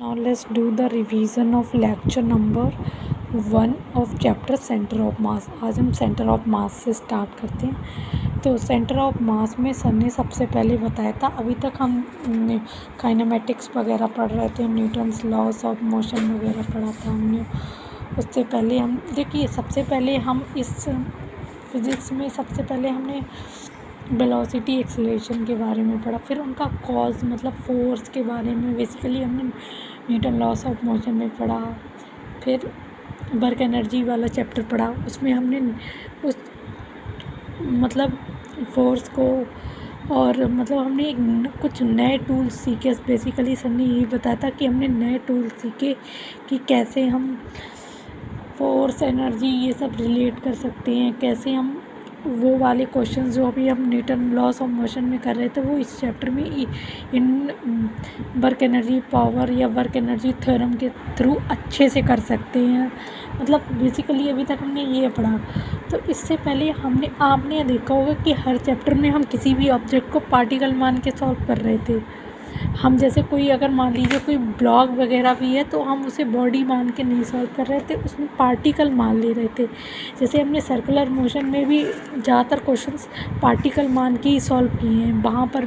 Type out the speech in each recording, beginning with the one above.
Now let's do the revision of lecture number 1 of chapter centre of मास। आज हम centre of मास से start करते हैं। तो सेंटर ऑफ मास में सर ने सबसे पहले बताया था, अभी तक हम काइनेमेटिक्स वगैरह पढ़ रहे थे, न्यूटन्स लॉस ऑफ मोशन वगैरह पढ़ा था हमने। उससे पहले हम देखिए, सबसे पहले हम इस फिज़िक्स में सबसे पहले हमने वेलोसिटी एक्सेलरेशन के बारे में पढ़ा, फिर उनका कॉज मतलब फोर्स के बारे में बेसिकली हमने न्यूटन लॉस ऑफ मोशन में पढ़ा। फिर वर्क एनर्जी वाला चैप्टर पढ़ा, उसमें हमने उस मतलब फोर्स को और मतलब हमने कुछ नए टूल्स सीखे। बेसिकली सर ने यही बताया था कि हमने नए टूल्स सीखे कि कैसे हम फोर्स एनर्जी ये सब रिलेट कर सकते हैं, कैसे हम वो वाले क्वेश्चंस जो अभी हम न्यूटन लॉस ऑफ मोशन में कर रहे थे वो इस चैप्टर में इन वर्क एनर्जी पावर या वर्क एनर्जी थ्योरम के थ्रू अच्छे से कर सकते हैं। मतलब बेसिकली अभी तक हमने ये पढ़ा। तो इससे पहले आपने देखा होगा कि हर चैप्टर में हम किसी भी ऑब्जेक्ट को पार्टिकल मान के सॉल्व कर रहे थे। हम जैसे कोई अगर मान लीजिए कोई ब्लॉक वगैरह भी है तो हम उसे बॉडी मान के नहीं सॉल्व कर रहे थे, उसमें पार्टिकल मान ले रहे थे। जैसे हमने सर्कुलर मोशन में भी ज़्यादातर क्वेश्चंस पार्टिकल मान के ही सॉल्व किए हैं। वहाँ पर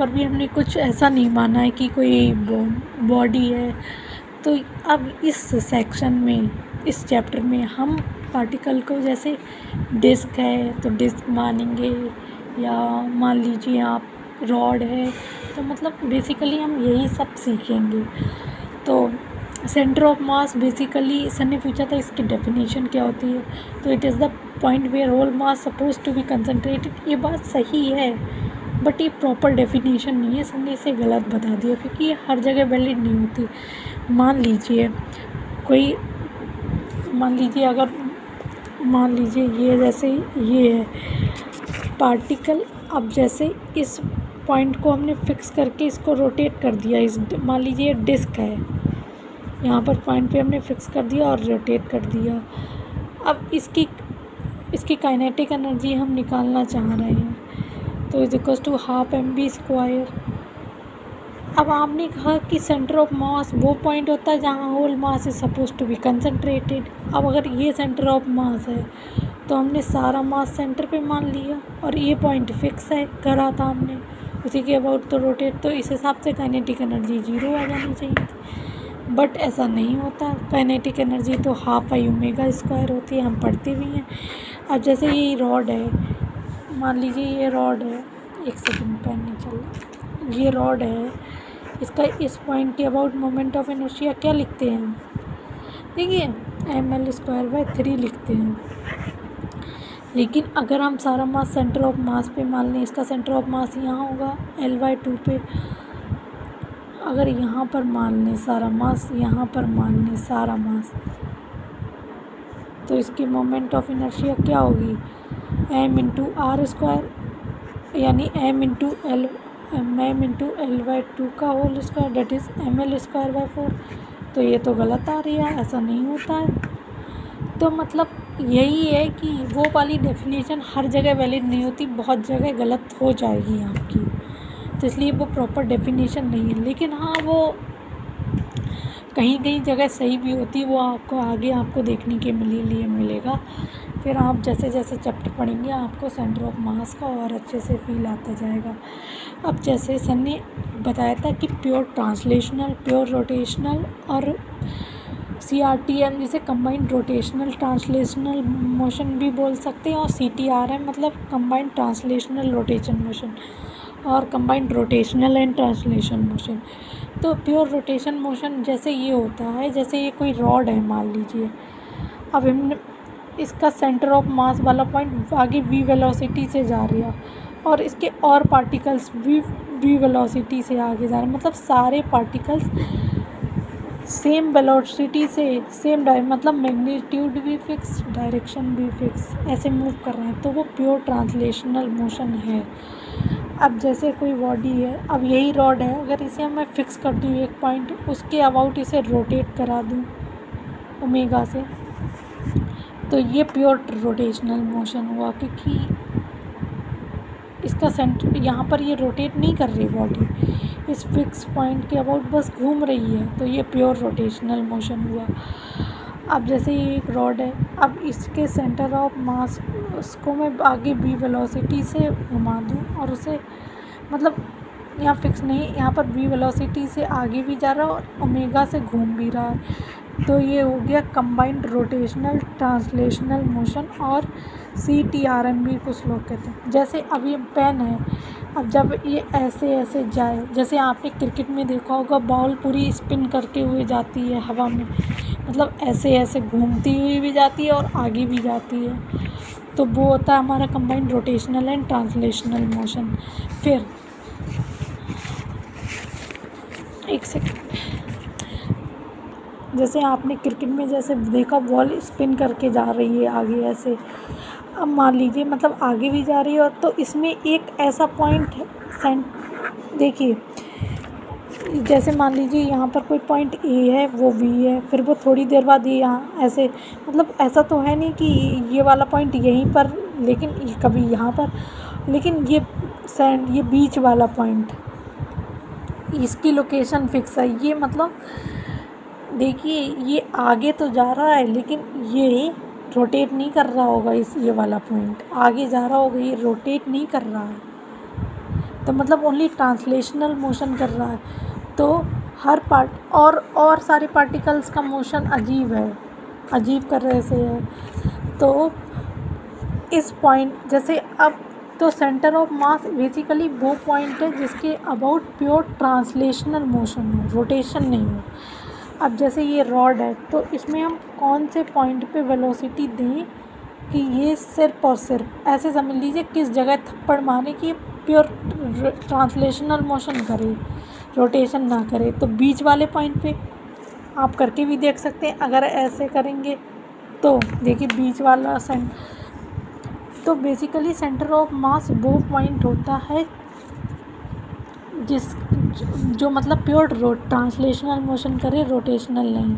भी हमने कुछ ऐसा नहीं माना है कि कोई बॉडी है। तो अब इस सेक्शन में, इस चैप्टर में हम पार्टिकल को जैसे डिस्क है तो डिस्क मानेंगे, या मान लीजिए आप रॉड है, तो मतलब बेसिकली हम यही सब सीखेंगे। तो centre of mass basically sir ने पूछा था इसकी डेफिनेशन क्या होती है, तो it is the point where whole mass suppose to be concentrated. ये बात सही है बट ये प्रॉपर डेफिनेशन नहीं है, सर ने इसे गलत बता दिया क्योंकि ये हर जगह वैलिड नहीं होती। मान लीजिए ये जैसे ये है पार्टिकल, अब जैसे इस पॉइंट को हमने फिक्स करके इसको रोटेट कर दिया, मान लीजिए डिस्क है, यहाँ पर पॉइंट पे हमने फिक्स कर दिया और रोटेट कर दिया। अब इसकी काइनेटिक एनर्जी हम निकालना चाह रहे हैं, तो is equals to half mv²। अब आपने कहा कि सेंटर ऑफ मास वो पॉइंट होता है जहाँ whole mass is suppose to be concentrated. अब अगर ये सेंटर ऑफ मास है तो हमने सारा मास सेंटर पे मान लिया और ये पॉइंट फिक्स है करा था हमने, उसी के अबाउट तो रोटेट, तो इस हिसाब से काइनेटिक एनर्जी 0 आ जानी चाहिए थी। बट ऐसा नहीं होता, काइनेटिक एनर्जी तो हाफ i⍵² होती है, हम पढ़ते भी हैं। अब जैसे ये रॉड है, मान लीजिए ये रॉड है, एक सेकंड पेन नहीं चल रहा, ये रॉड है, इसका इस पॉइंट के अबाउट मोमेंट ऑफ इनर्शिया क्या लिखते हैं हम, देखिए ml²/3 लिखते हैं। लेकिन अगर हम सारा मास सेंटर ऑफ मास पे मान लें, इसका सेंटर ऑफ मास यहाँ होगा L/2 पे, अगर यहाँ पर मान लें सारा मास, यहाँ पर मान लें सारा मास, तो इसकी मोमेंट ऑफ इनर्शिया क्या होगी m×r², यानी m×L/2 का whole square, that is ml²/4। तो ये तो गलत आ रही है, ऐसा नहीं होता है। तो मतलब यही है कि वो वाली डेफिनेशन हर जगह वैलिड नहीं होती, बहुत जगह गलत हो जाएगी आपकी, तो इसलिए वो प्रॉपर डेफिनेशन नहीं है। लेकिन हाँ, वो कहीं कहीं जगह सही भी होती है, वो आपको आगे आपको देखने के लिए मिलेगा। फिर आप जैसे जैसे चैप्टर पढ़ेंगे आपको सेंटर ऑफ मास का और अच्छे से फील आता जाएगा। अब जैसे सर ने बताया था कि प्योर ट्रांसलेशनल, प्योर रोटेशनल और CRTM जिसे कंबाइंड रोटेशनल ट्रांसलेशनल मोशन भी बोल सकते हैं, और CTRM मतलब कंबाइंड ट्रांसलेशनल रोटेशन मोशन और combined rotational and translation motion. तो प्योर रोटेशन मोशन जैसे ये होता है, जैसे ये कोई रॉड है मान लीजिए, अब हमने इसका सेंटर ऑफ मास वाला पॉइंट आगे v वेलोसिटी से जा रही है और इसके और पार्टिकल्स v वेलोसिटी से आगे जा रहे हैं, मतलब सारे पार्टिकल्स सेम वेलोसिटी से मतलब मैग्नीट्यूड भी फिक्स, डायरेक्शन भी फिक्स, ऐसे मूव कर रहे हैं, तो वो प्योर ट्रांसलेशनल मोशन है। अब जैसे कोई बॉडी है, अब यही रॉड है, अगर इसे मैं फिक्स कर दूँ एक पॉइंट, उसके अबाउट इसे रोटेट करा दूँ ओमेगा से, तो ये प्योर रोटेशनल मोशन हुआ, क्योंकि इसका सेंटर यहाँ पर ये रोटेट नहीं कर रही बॉडी, इस फिक्स पॉइंट के अबाउट बस घूम रही है, तो ये प्योर रोटेशनल मोशन हुआ। अब जैसे ये एक रॉड है, अब इसके सेंटर ऑफ मास उसको मैं आगे v वेलोसिटी से घुमा दूँ और उसे मतलब यहाँ फिक्स नहीं, यहाँ पर v वेलोसिटी से आगे भी जा रहा है और ओमेगा से घूम भी रहा है, तो ये हो गया कंबाइंड रोटेशनल ट्रांसलेशनल मोशन, और CTRM भी कुछ लोग कहते हैं। जैसे अब ये पेन है, अब जब ये ऐसे ऐसे जाए, जैसे आपने क्रिकेट में देखा होगा बॉल पूरी स्पिन करते हुए जाती है हवा में, मतलब ऐसे ऐसे घूमती हुई भी जाती है और आगे भी जाती है, तो वो होता है हमारा combined rotational and translational motion. फिर एक सेकंड, जैसे आपने क्रिकेट में जैसे देखा बॉल स्पिन करके जा रही है आगे ऐसे, अब मान लीजिए मतलब आगे भी जा रही है, और तो इसमें एक ऐसा पॉइंट है, देखिए जैसे मान लीजिए यहाँ पर कोई पॉइंट ए है, वो V है, फिर वो थोड़ी देर बाद ये यहाँ ऐसे, मतलब ऐसा तो है नहीं कि ये वाला पॉइंट यहीं पर, लेकिन ये कभी यहाँ पर, लेकिन ये बीच वाला पॉइंट, इसकी लोकेशन फिक्स है। ये मतलब देखिए ये आगे तो जा रहा है, लेकिन ये रोटेट नहीं कर रहा होगा, ये वाला पॉइंट आगे जा रहा होगा, ये रोटेट नहीं कर रहा है, तो मतलब ओनली ट्रांसलेशनल मोशन कर रहा है। तो हर पार्ट और सारे पार्टिकल्स का मोशन अजीब है, अजीब कर रहे से है। तो इस पॉइंट जैसे अब तो सेंटर ऑफ मास बेसिकली वो पॉइंट है जिसके अबाउट प्योर ट्रांसलेशनल मोशन हो, रोटेशन नहीं हो। अब जैसे ये रॉड है, तो इसमें हम कौन से पॉइंट पे वेलोसिटी दें कि ये सिर्फ और सिर्फ ऐसे समझ लीजिए किस जगह थप्पड़ मारे कि प्योर ट्रांसलेशनल मोशन करे, रोटेशन ना करे, तो बीच वाले पॉइंट पे आप करके भी देख सकते हैं। अगर ऐसे करेंगे तो देखिए बीच वाला तो बेसिकली सेंटर ऑफ मास वो पॉइंट होता है जो मतलब प्योर ट्रांसलेशनल मोशन करे, रोटेशनल नहीं।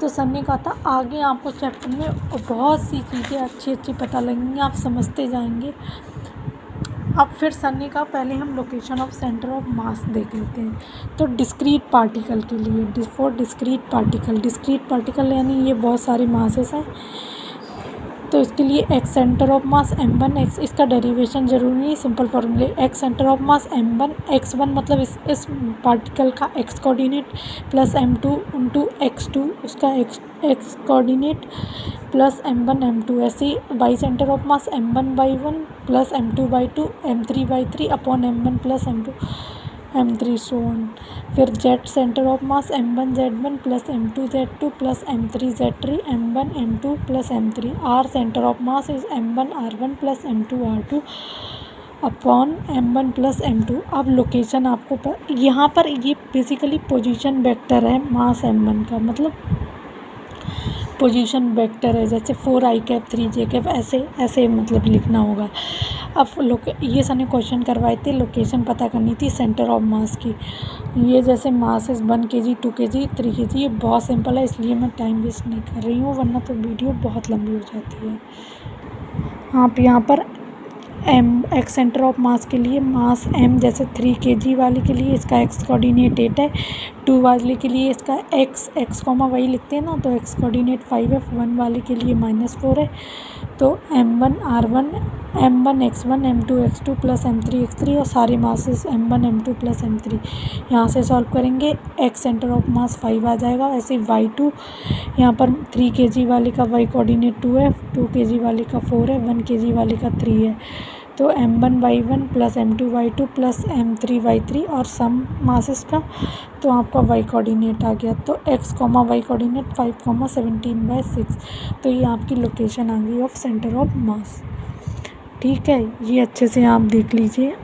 तो सर ने कहा था आगे आपको चैप्टर में बहुत सी चीज़ें अच्छी अच्छी पता लगेंगी, आप समझते जाएंगे। अब फिर सर ने कहा पहले हम लोकेशन ऑफ सेंटर ऑफ मास देख लेते हैं। तो डिस्क्रीट पार्टिकल के लिए फॉर डिस्क्रीट पार्टिकल यानी ये बहुत सारे मासेस हैं, तो इसके लिए x centre of mass m1 x, इसका डेरिवेशन जरूरी नहीं, सिंपल फॉर्मूले x centre of mass m1 x1 मतलब इस पार्टिकल का x coordinate plus m2 into x2 उसका x coordinate plus m1 m2, ऐसे y centre of mass m1/1 plus m2/2 m3/3 upon m1 plus m2 m3 so on. फिर z centre of mass m1 z1 plus m2 z2 plus m3 z3 m1 m2 plus m3। r centre of mass is m1 r1 plus m2 r2 upon m1 plus m2। अब location आपको यहाँ पर ये basically position vector है मास m1 का, मतलब position vector है, जैसे 4i कैप 3j कैप ऐसे मतलब लिखना होगा। अब ये सर ने क्वेश्चन करवाए थे, लोकेशन पता करनी थी सेंटर ऑफ मास की। ये जैसे मास है 1 kg 2 kg 3 kg, ये बहुत सिंपल है, इसलिए मैं टाइम वेस्ट नहीं कर रही हूँ, वरना तो वीडियो बहुत लंबी हो जाती है। आप यहाँ पर एक्स सेंटर ऑफ मास के लिए मास m जैसे 3 kg वाले के लिए इसका x कोऑर्डिनेट 8 है, 2 वाले के लिए इसका x कॉमा y लिखते हैं ना, तो x कोऑर्डिनेट 5 है, 1 वाले के लिए -4 है। तो m1 r1 m1 x1 m2 x2 plus m3 x3 और सारे masses m1 m2 plus m3। यहाँ से सॉल्व करेंगे x सेंटर ऑफ मास 5 आ जाएगा। ऐसे y2 यहाँ पर 3 kg वाले का y कोऑर्डिनेट 2 है, 2 kg वाले का 4 है, 1 kg वाले का 3 है। तो m1/1 plus m2/2 plus m3/3 और सम मासेस का, तो आपका y कोऑर्डिनेट आ गया। तो x y कोऑर्डिनेट 5,17/6, तो ये आपकी लोकेशन आ गई ऑफ सेंटर ऑफ मास। ठीक है, ये अच्छे से आप देख लीजिए,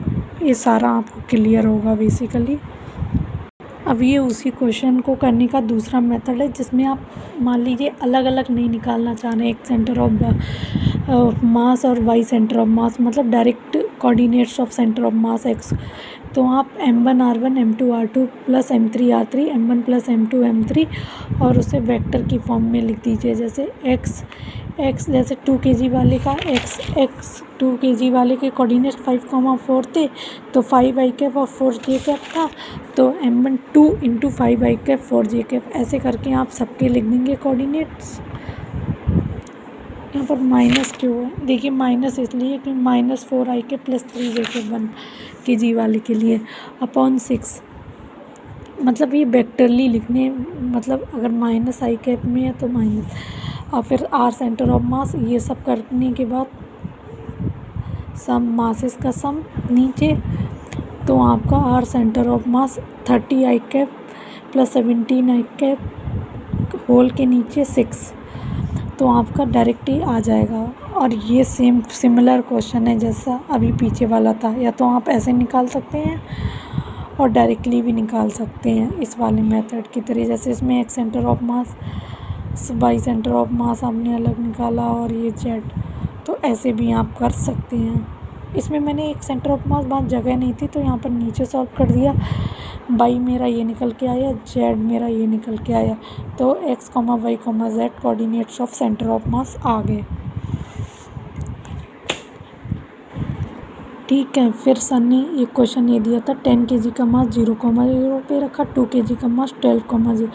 ये सारा आपको क्लियर होगा बेसिकली। अब ये उसी क्वेश्चन को करने का दूसरा मेथड है, जिसमें आप मान लीजिए अलग अलग नहीं निकालना चाह रहे, एक सेंटर ऑफ मास और वाई सेंटर ऑफ मास, मतलब direct coordinates of centre of mass x तो आप M1R1 M2R2 plus M3R3 M1 plus M2 M3 और उसे वेक्टर की फॉर्म में लिख दीजिए। जैसे x जैसे 2 kg वाले का x 2 kg वाले के कोऑर्डिनेट 5,4 थे, तो 5i कैप और 4j कैप था, तो M1 2 × 5i cap 4j cap, ऐसे करके आप सबके लिख देंगे कोऑर्डिनेट्स। यहाँ पर माइनस क्यों है? देखिए माइनस इसलिए कि -4i cap plus 3j cap 1 kg वाले के लिए अपॉन 6, मतलब ये वेक्टरली लिखने, मतलब अगर -i कैप में है तो माइनस, और फिर r सेंटर ऑफ मास, ये सब करने के बाद सम मासेस का सम नीचे, तो आपका r centre of mass 30i cap plus 17i cap whole के नीचे 6, तो आपका डायरेक्ट ही आ जाएगा। और ये सिमिलर क्वेश्चन है जैसा अभी पीछे वाला था, या तो आप ऐसे निकाल सकते हैं और डायरेक्टली भी निकाल सकते हैं इस वाले मेथड की तरह। जैसे इसमें x centre of mass, y centre of मास आपने अलग निकाला और ये z, तो ऐसे भी आप कर सकते हैं। इसमें मैंने एक सेंटर ऑफ मास बहुत जगह नहीं थी तो यहाँ पर नीचे सॉल्व कर दिया। y मेरा ये निकल के आया, z मेरा ये निकल के आया, तो x, y, z coordinates of centre of mass आ गए। ठीक है, फिर सर ने एक क्वेश्चन ये दिया था 10 kg का मास 0,0 पे रखा, 2 kg का मास 12,0,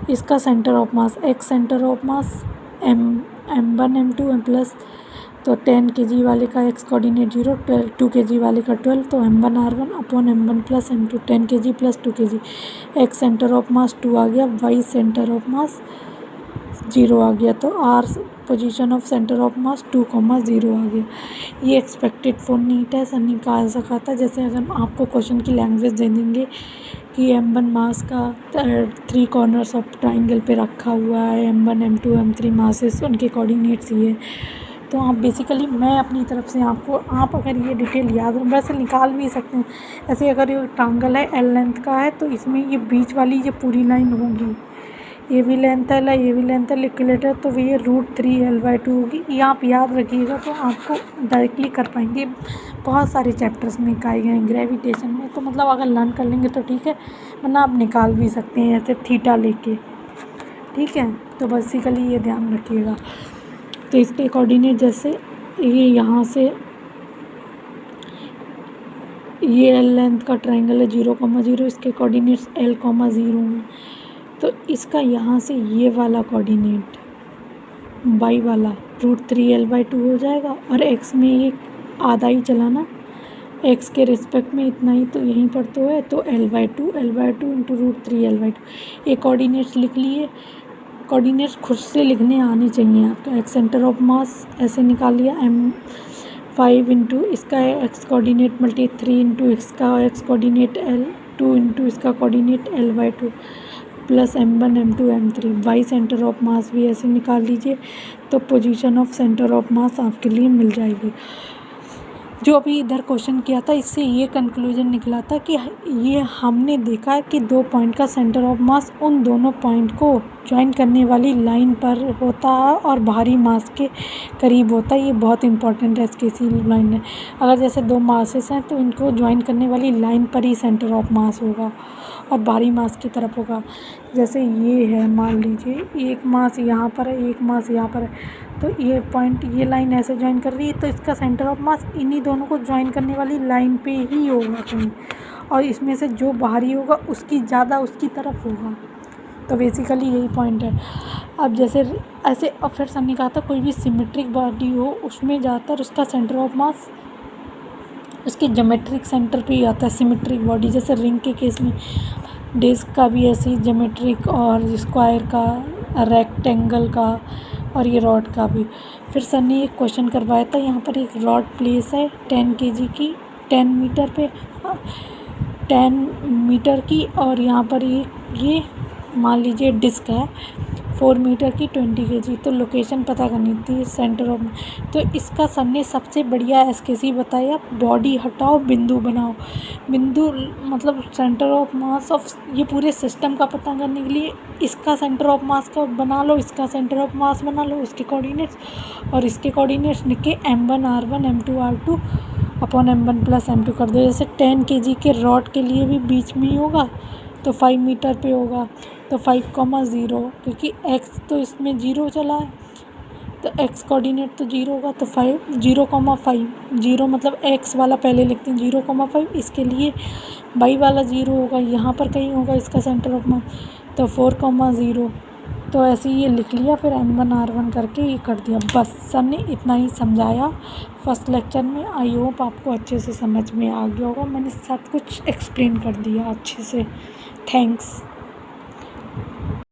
इसका centre of mass x centre of mass M1 M2 plus, तो 10 kg वाले का x कोऑर्डिनेट 0, 2 kg वाले का 12, तो M1R1 upon M1 plus M2, 10 kg plus 2 kg, x centre of मास 2 आ गया, y सेंटर ऑफ मास 0 आ गया, तो r position of centre of मास 2,0 आ गया। ये एक्सपेक्टेड फॉर नीट है, सर ने कहा सका था। जैसे अगर आपको क्वेश्चन की लैंग्वेज दे देंगे कि M1 मास का 3 कॉर्नर्स ऑफ ट्राइंगल पे रखा हुआ है, M1 M2 M3 मासेस, उनके कोऑर्डिनेट्स ये, तो आप बेसिकली मैं अपनी तरफ से आपको, आप अगर ये डिटेल याद वैसे निकाल भी सकते हैं। ऐसे अगर ये ट्रायंगल है L लेंथ का है तो इसमें ये बीच वाली ये पूरी लाइन होगी, ये भी लेंथ L है, ये भी लेंथ L कैलकुलेटर, तो ये √3L/2 होगी। ये आप याद रखिएगा तो आपको डायरेक्टली कर पाएंगे। बहुत सारे चैप्टर्स में कराए गए हैं ग्रेविटेशन में, तो मतलब अगर लर्न कर लेंगे तो ठीक है, वरना आप निकाल भी सकते हैं ऐसे थीटा लेके। ठीक है, तो बेसिकली ये ध्यान रखिएगा। तो इसके कोऑर्डिनेट जैसे ये यहाँ से ये L लेंथ का ट्रायंगल है 0,0, इसके कोऑर्डिनेट्स L,0 हैं, तो इसका यहाँ से ये वाला कोऑर्डिनेट y वाला √3L/2 हो जाएगा, और x में ये आधा ही चलाना, x के रिस्पेक्ट में इतना ही तो यहीं पर तो है, तो L/2 × √3L/2। ये कोऑर्डिनेट्स लिख लिए। कोऑर्डिनेट्स खुद से लिखने आने चाहिए आपका। x सेंटर ऑफ मास ऐसे निकाल लिया, M5 × इसका x कोऑर्डिनेट मल्टी 3 × इसका x कोऑर्डिनेट L2 × इसका coordinate L/2 plus M1 M2 M3। y centre of मास भी ऐसे निकाल लीजिए, तो पोजीशन ऑफ सेंटर ऑफ मास आपके लिए मिल जाएगी। जो अभी इधर क्वेश्चन किया था, इससे ये कंक्लूजन निकला था कि ये हमने देखा है कि 2 पॉइंट का सेंटर ऑफ मास उन दोनों पॉइंट को ज्वाइन करने वाली लाइन पर होता है और भारी मास के करीब होता है। ये बहुत इंपॉर्टेंट है इसकी इसी लाइन है। अगर जैसे 2 मासेस हैं तो इनको ज्वाइन करने वाली लाइन पर ही सेंटर ऑफ मास होगा और भारी मास की तरफ होगा। जैसे ये है, मान लीजिए एक मास यहाँ पर है, एक मास यहाँ पर है, तो ये पॉइंट, ये लाइन ऐसे ज्वाइन कर रही है, तो इसका सेंटर ऑफ मास इन्हीं दोनों को ज्वाइन करने वाली लाइन पे ही होगा कहीं, और इसमें से जो भारी होगा उसकी ज़्यादा उसकी तरफ होगा। तो बेसिकली यही पॉइंट है। अब जैसे ऐसे, और फिर सर ने कहा था कोई भी सिमेट्रिक बॉडी हो उसमें ज़्यादातर उसका सेंटर ऑफ मास उसके ज्योमेट्रिक सेंटर पे ही आता है। सिमेट्रिक बॉडी जैसे रिंग के केस में, डिस्क का भी ऐसे ही ज्योमेट्रिक, और स्क्वायर का, रेक्टेंगल का, और ये रॉड का भी। फिर सर ने एक क्वेश्चन करवाया था, यहाँ पर एक रॉड प्लेस है 10 kg की 10 मीटर पे 10 मीटर की, और यहाँ पर ये मान लीजिए डिस्क है 4 मीटर की 20 kg। तो लोकेशन पता करनी थी सेंटर ऑफ, तो इसका सर ने सबसे बढ़िया एसकेसी बताया, बॉडी हटाओ बिंदु बनाओ। बिंदु मतलब सेंटर ऑफ मास ऑफ ये पूरे सिस्टम का पता करने के लिए इसका सेंटर ऑफ मास का बना लो, इसका सेंटर ऑफ मास बना लो, इसके कोऑर्डिनेट्स और इसके कोऑर्डिनेट्स लिख के M1R1 M2R2 upon m1 + m2 कर दो। जैसे 10 kg के रॉड के लिए भी बीच में ही होगा तो 5 मीटर पे होगा, तो 5,0 क्योंकि x तो इसमें 0 चला है तो x कोऑर्डिनेट तो 0 होगा, तो 0,5 0 मतलब x वाला पहले लिखते हैं 0,5, इसके लिए y वाला 0 होगा, यहाँ पर कहीं होगा इसका सेंटर ऑफ मास, तो 4,0। तो ऐसे ही ये लिख लिया, फिर m1 r1 करके ये कर दिया। बस सर ने इतना ही समझाया फर्स्ट लेक्चर में। आई होप आपको अच्छे से समझ में आ गया होगा, मैंने सब कुछ एक्सप्लेन कर दिया अच्छे से। थैंक्स।